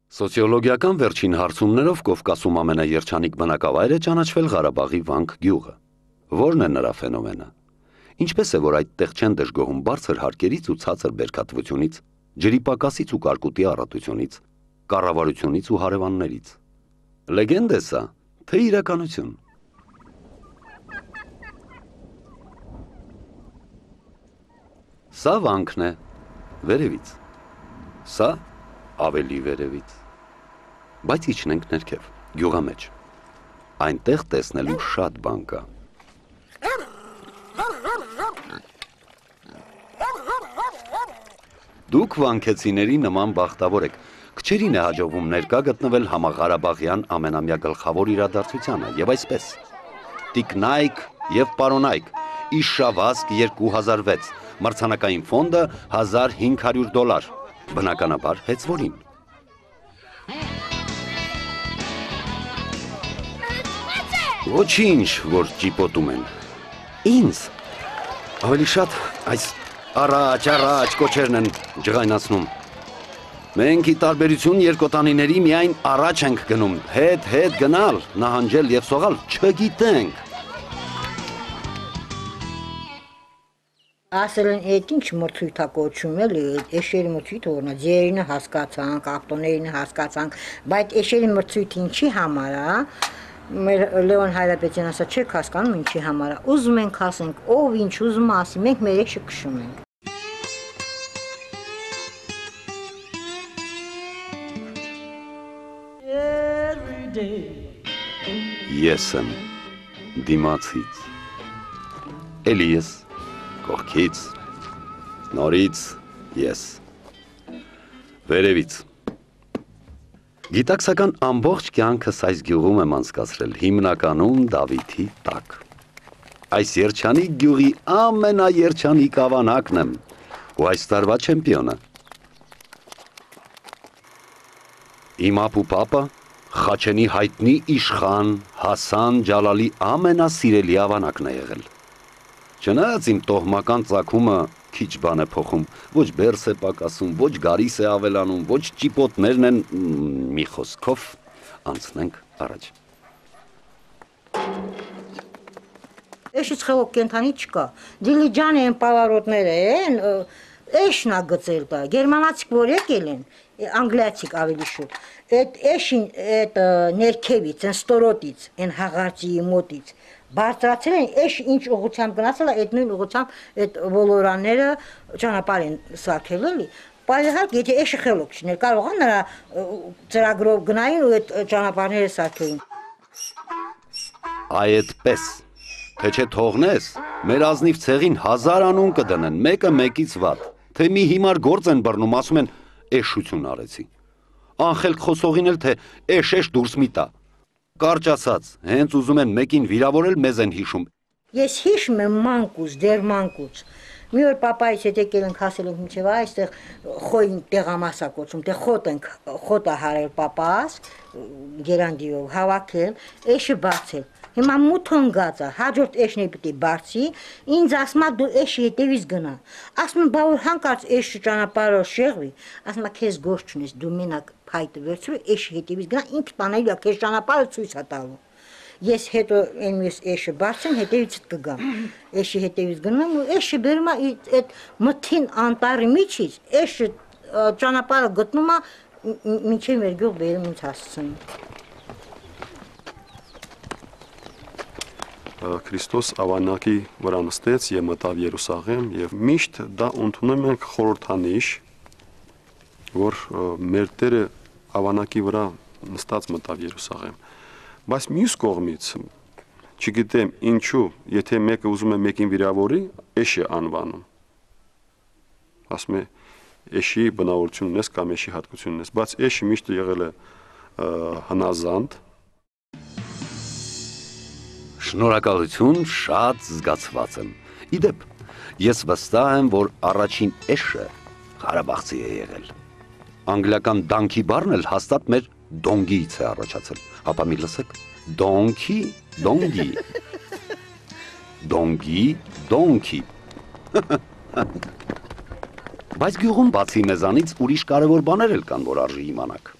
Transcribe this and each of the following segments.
Սոցիոլոգիական վերջին հարցումներով Կովկասում ամենաերջանիկ բնակավայրը ճանաչվել Ղարաբաղի Վանք գյուղը։ Որն է նրա ֆենոմենը։ Ինչպես է, որ այդտեղ չեն դժգոհում բարձր հարկերից ու ցածր բերքատվությունից, ջրի պակասից ու կարկուտի առատությունից, կառավարությունից ու հարևաններից։ Լեգենդ է սա, թե իրականություն։ Սա վանքն է, վերևից։ Սա ավելի վերևից։ Բայց իջնենք ներքև, գյուղամեջ։ Այնտեղ տեսնելու շատ բան կա։ Դուք վանքեցիների նման բախտավոր եք։ Քչերին է հաջողվում ներկա գտնվել համաղարաբաղյան ամենամյա գլխավոր իրադարձությանը, եւ այսպես։ Տիկնայք եւ պարոնայք, Իշավազք 2006, մրցանակային ֆոնդը $1500, բնականաբար հեծվորին։ Ոչինչ, որ ճիպոտում են։ Ինձ ավելի շատ այս առաջ կոչերն են ջղայնացնում։ Մենք ի տարբերություն երկոտանիների միայն առաջ ենք գնում, հետ գնալ, նահանջել եւ սողալ չգիտենք։ Ասել են այդ ինչ մրցույթա կոչում էլի, էշերի մրցույթը որնա, ձերինը հասկացանք, ավտոներինը հասկացանք, բայց էշերի մրցույթը ինչի համար է, մեր Լևոն Հայրապետյան ասա չեք հասկանում ինչի համար է, ուզում ենք ասենք, ով ինչ ուզում ասի, մենք մեր էշը քշում ենք։ Ես եմ դիմացից, էլի ես, կողքից, նորից ես, վերևից։ Գիտակցական ամբողջ կյանքս այս գյուղում եմ անցկացրել, հիմնականում Դավիթի տակ։ Այս երջանիկ գյուղի ամենաերջանիկ ավանակն եմ ու այս տարվա չեմպիոնը։ Իմ ապուպապը Խաչենի հայտնի իշխան Հասան Ջալալի ամենասիրելի ավանակն է եղել։ Չնայած իմ տոհմական ծագումը քիչ բան է փոխում, ոչ բերս է պակասում, ոչ գարիս է ավելանում, ոչ ճիպոտներն են, մի խոսքով անցնենք առաջ։ Էշից խելոք կենթանի չկա, դիլիջան են պավարոտները են, էշն ա գծել տա, գերմանացիք որ եկել են, անգլիացիք ավելի շուտ, այդ էշին այդ ներքևից, են ստորոտից, են հաղարծիի մոտից, բարձրացել են, էշ ինչ ուղղությամբ գնացել է, այդ նույն ուղղությամբ այդ ոլորանները ճանապարհ են սարքել էլի, Պայհարկ, եթե էշը խելոք չներ, կարող է նրա ծրագրով գնային ու այդ ճանապարհները սարքեին։ Այդպես, թե չէ թողնես, մեր ազնիվ ցեղին 1000 անուն կդնեն, մեկը մեկից վատ, թե մի հիմար գործ են բռնում, ասում են էշություն արեցի։ Անխելք խոսողին էլ թե էշ դուրս մի տա։ Կարճ ասած, հենց ուզում են մեկին վիրավորել, մեզ են հիշում։ Ես հիշում եմ մանկուց, դեռ մանկուց։ Մի օր պապայից հետ եկել ենք հասել ենք մինչև այստեղ խոյին տեղամասա կոչում, թե խոտ է հարել պապաս, գերանդիով հավաքել, էշը բացել։ Հիմա մութոն գած է, հաջորդ էշն է պիտի բարձի, ինձ ասում է դու էշի հետևից գնա։ Ասում եմ, բա որ հանկարծ էշը ճանապարհը շեղվի, ասում է քեզ գործ չունես, դու մենակ փայտը վերցրու, էշի հետևից գնա, ինքս բանալի է, քեզ ճանապարհը ցույց է տալու։ Ես հետո այն մյուս էշը բարձեմ, հետևից կգամ։ Էշի հետևից գնում ու էշը բերում է այդ մթին անտառի միջից, էշը ճանապարհը գտնում է, մինչև մեր գյուղ բերում ինձ հասցնում։ Քրիստոս ավանակի վրա նստեց եւ մտավ Երուսաղեմ եւ միշտ դա ընդունում ենք խորհրդանիշ, որ մեր Տերը ավանակի վրա նստած մտավ Երուսաղեմ։ Բայց մյուս կողմից, չգիտեմ ինչու, եթե մեկը ուզում է մեկին վիրավորի, էշ է անվանում։ Ասում է էշի բնավորություն ունես կամ էշի հատկություն ունես, բայց էշը միշտ եղել է հնազանդ։ Շնորհակալություն, շատ զգացված եմ։ Իդեպ, ես վստահ եմ, որ առաջին էշը Ղարաբաղցի է եղել։ Անգլիական դանքի բառն էլ հաստատ մեր դոնգիից է առաջացել։ Ապա մի լսեք, դոնքի, դոնգի, դոնգի, դոնքի։ Բայց գյուղում բացի մեզանից ուրիշ կարևոր բաներ էլ կան, որ արժի իմանաք։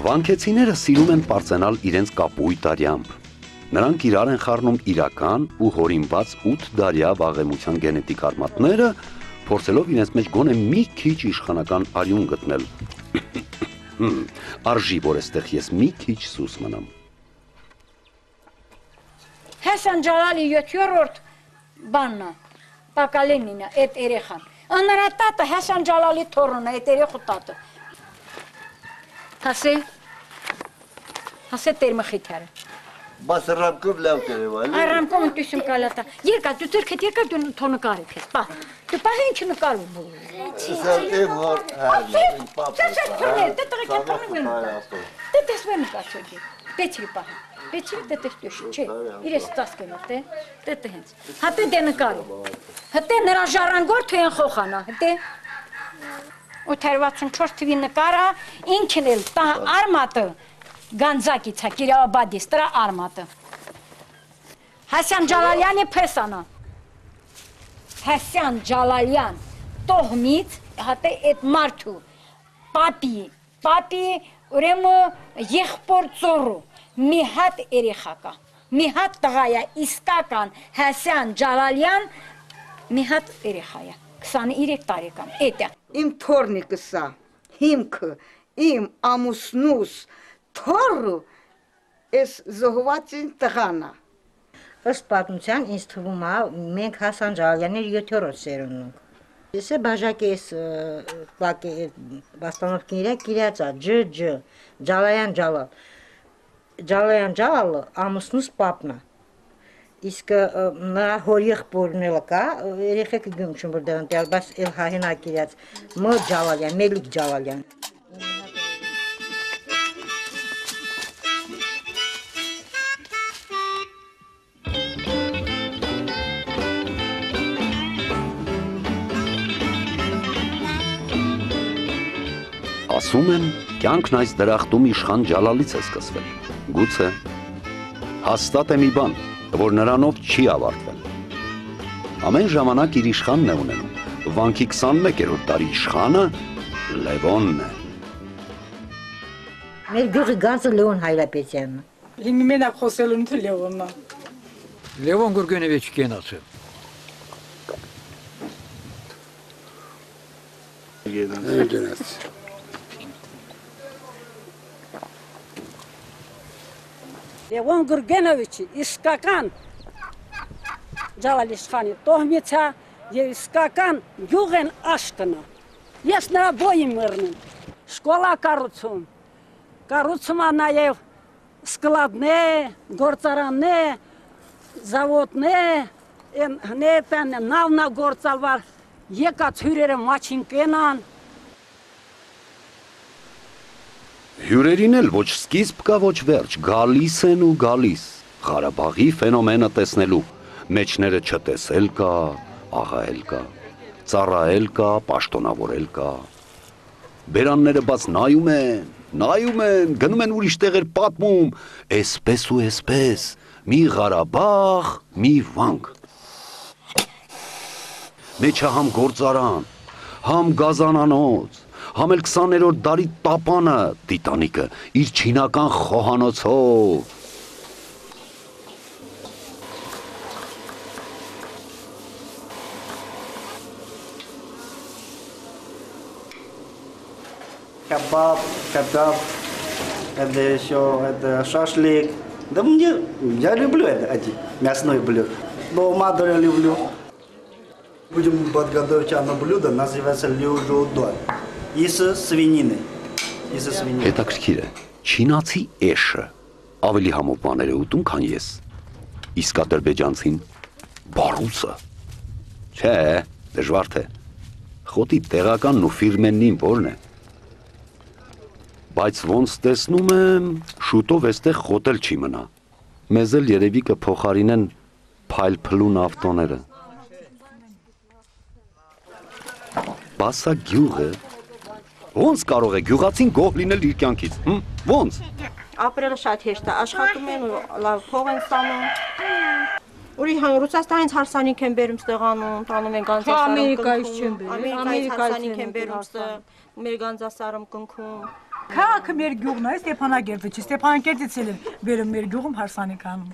Վանքեցիները սիրում են պարծենալ իրենց կապույտ արյամբ։ Նրանք իրար են խառնում իրական ու հորինված 8 դարյա վաղեմության գենետիկ արմատները, փորձելով իրենց մեջ գոնե մի քիչ իշխանական արյուն գտնել։ Արժի, որ այստեղ ես մի քիչ սուս մնամ։ Հասան Ջալալի 7-րդ բաննա, Պակալենինը, այդ երեխան։ Աննրա տատը Հասան Ջալալի թոռնը, այդ երեխու տատը։ Հասե տերմը խիթարը։ Բաս ռամկով լավ կերևալ։ Ռամկով ընտուսում կալատա։ Երկա, դու թրքետ երկա դու թոնը կարիք ես, պա։ Դու պահ ինչ նկարում բուր։ Սարտեմ հոր Պեչրի պահ, պեչրի տետես տուշի, չէ, իրես տաս կենով, տետը հենց։ Հատե դե նկարում, հատե նրա ժառանգոր թե են խոխանա, հատե 864 թվի նկարա, ինքն էլ տա արմատը, Գանձակից է, Կիրավաբադիս, տրա արմատը։ Հասյան Ջալալյանի պեսանա։ Հասյան Ջալալյան տողմից, հատե էտ մարդու, պապի, ուրեմը եղբոր ծորու, մի հատ երեխակա, մի հատ տղայա, իսկական Հասյան Ջալալյան, մի հատ երեխայա, 23 տարեկան, էտյա։ Իմ թորնիկս է, հիմքը, իմ ամուսնուս, թորը էս զոհվածին տղանա։ Ըստ պատմության ինձ թվում է մենք Հասան Ջալալյանի 7-րդ սերունդն ենք։ Ես բաժակի էս բաստանովքին իրաց է Ջ Ջալալյան Ջալալ։ Ջալալյան Ջալալը ամուսնուս պապն է։ Իսկ նրա հոր եղբորն էլ կա, երեխեքը գում չում որ դրանք, բայց էլ հահենակ իրաց Մ Ջալալյան, Մելիք Ջալալյան։ Ասում են, կյանքն այս դրախտում իշխան Ջալալից է սկսվել։ Գուցե հաստատ է մի բան, որ նրանով չի ավարտվել։ Ամեն ժամանակ իր իշխանն է ունենում։ Վանքի 21-րդ տարի իշխանը Լևոնն է։ Մեր գյուղի գանձը Լևոն Հայրապետյանն է։ Հիմի մենակ խոսելուն թե Լևոնն է։ Լևոն Գուրգենևիչ կենացը։ Լևոն Գուրգենովիչի իսկական Ջալալ իշխանի տոհմից է եւ իսկական գյուղեն աշկնա։ Ես նրա բոյին մեռնում։ Շկոլա կառուցում է նաեւ սկլադներ, գործարաններ, զավոդներ, հնետան նավնա գործալվար եկած հյուրերը մաչին կենան։ Հյուրերին էլ ոչ սկիզբ կա, ոչ վերջ, գալիս են ու գալիս, Ղարաբաղի ֆենոմենը տեսնելու, մեջները չտեսել կա, աղաել կա, ծառայել կա, պաշտոնավորել կա, բերանները բաց նայում են, գնում են ուրիշ տեղեր պատմում, էսպես ու էսպես, մի Ղարաբաղ, մի վանք, մեջը համ գործարան, համ գազանանոց, համ էլ 20-րդ դարի տապանը, Տիտանիկը, իր չինական խոհանոցով։ Кебаб, это еще это шашлык. Да я люблю эти мясные блюда. Но мадура люблю. Будем подготовить одно блюдо, называется люжудо. Из свинины. Հետաքրքիր է, չինացի էշը ավելի համով բաներ է ուտում, քան ես, իսկ ադրբեջանցին բարուսը, չէ, դժվար թե, խոտի տեղականն ու ֆիրմենին որն է, բայց ոնց տեսնում եմ, շուտով էստեղ խոտել չի մնա, մեզ էլ երևի կփոխարինեն փայլփլուն ավտոները, բասա գյուղը, ոնց կարող է գյուղացին գոհ լինել իր կյանքից, ոնց։ Ապրելը շատ հեշտ է, աշխատում են ու լավ փող են ստանում։ Ուրիշ Ռուսաստանից հարսանիք են բերում ստեղանում, տանում են Գանձասարում կնքում։ Ամերիկայից չեն բերում, Ամերիկայից հարսանիք են բերում ստեղ, մեր Գանձասարում կնքում։ Քաղաքը մեր գյուղն է, Ստեփանագերտը չի, Ստեփանակերտից էլ են բերում մեր գյուղում հարսանիք անում։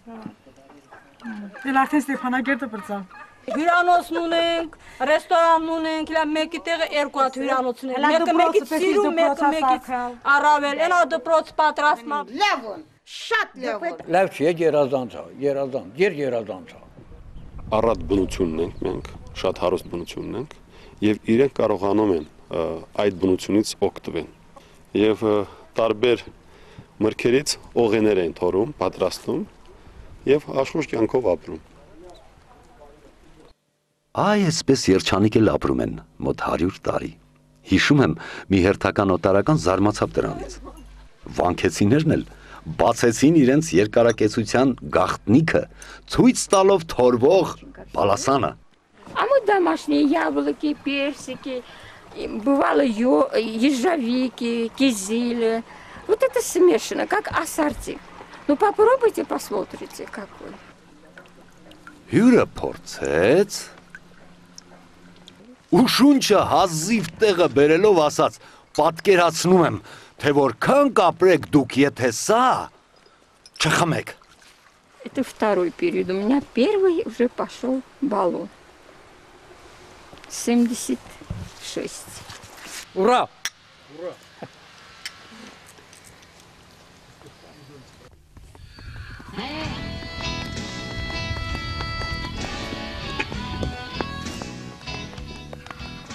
Էլ արդեն Ստեփանագերտը բրծավ։ Հյուրանոցն ունենք, ռեստորանն ունենք, իլա մեկի տեղը երկու հատ հյուրանոցն են։ Մեկը սիրում, մեկը առավել, այնա դպրոց պատրաստմա։ Լավոն, շատ լավոն։ Լավ չի, երազանց է։ Առատ բնություն ունենք մենք, շատ հարուստ բնություն ունենք, եւ իրենք կարողանում են այդ բնությունից օգտվել։ Եվ տարբեր մրգերից օղեներ են թորում, պատրաստում եւ աշխույժ կյանքով ապրում։ Այսպես երջանիկ էլ ապրում են մոտ 100 տարի։ Հիշում եմ, մի հերթական օտարական զարմացավ դրանից։ Վանքեցիներն էլ բացեցին իրենց երկարակեցության գաղտնիքը, ցույց տալով թորվող բալասանը։ А мы домашние яблоки, персики, бывало ежевики, кизили. Вот это смешано, как ассорти. Ну попробуйте, посмотрите, какой. Հյուրը փորձեց ու շունչը հազիվ տեղը բերելով ասաց. պատկերացնում եմ, թե որքան կապրեք դուք, եթե սա չխմեք։ Это второй период. У меня первый уже пошел баллон. 76. Ура!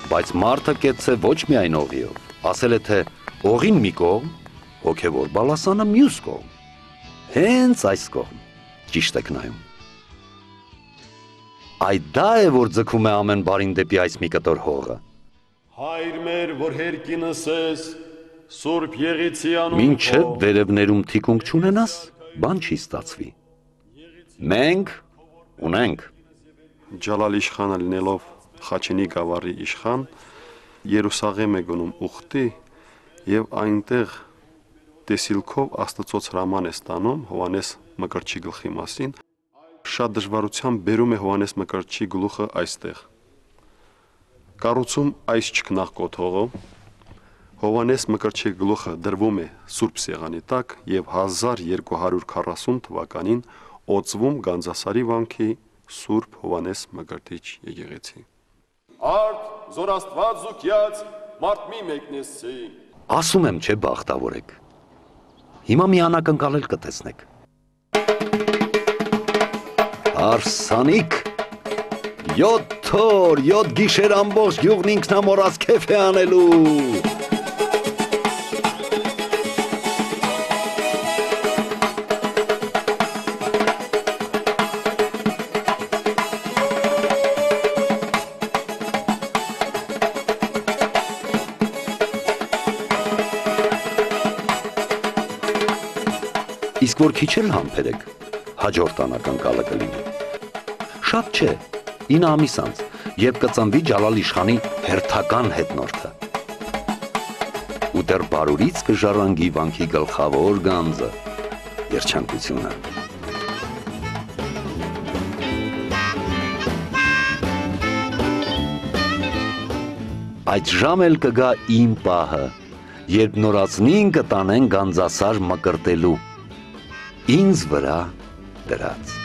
Բայց մարդը կեցցե ոչ միայն օղիով, ասել է թե օղին մի կողմ, հոգևոր բալասանը մյուս կողմ, հենց այս կողմ, ճիշտ եք նայում։ Այդ դա է, որ ձգում է ամեն բարին դեպի այս մի կտոր հողը։ Հայր մեր, որ հերկինս ես, Սուրբ Եղիցի անուն Մինչև վերևներում թիկունք չունենաս, բան չի ստացվի։ Մենք ունենք։ Ջալալ իշխանը լինելով Խաչենի գավառի իշխան, Երուսաղեմ է գնում ուխտի եւ այնտեղ տեսիլքով Աստծոց հրաման է ստանում Հովանես Մկրտչի գլխի մասին, շատ դժվարությամբ բերում է Հովանես Մկրտչի գլուխը այստեղ։ Կառուցում այս չքնաղ հողը, Հովանես Մկրտչի գլուխը դրվում է Սուրբ Սեղանի տակ եւ 1240 թվականին օծվում Գանձասարի վանքի Սուրբ Հովանես Մկրտիչ եկեղեցի։ Արդ զորաստված զուգյաց մարդ մի մեկնեսցի։ Ասում եմ, չէ բախտավոր եք։ Հիմա մի անակնկալել կտեսնեք։ Արսանիկ 7 օր, 7 գիշեր ամբողջ գյուղն ինքնամոռաց քեֆ է անելու։ Իսկ որ քիչ էլ համբերեք, հաջորդ անակնկալը կլինի։ Շատ չէ, 9 ամիս անց, երբ կծնվի Ջալալ իշխանի հերթական հետնորդը։ Ու դեռ բարուրից կժառանգի վանքի գլխավոր գանձը, երջանկությունը։ Այդ ժամ էլ կգա իմ պահը, երբ նորածնին կտանեն Գանձասար Մկրտելու, ինձ վրա դրած։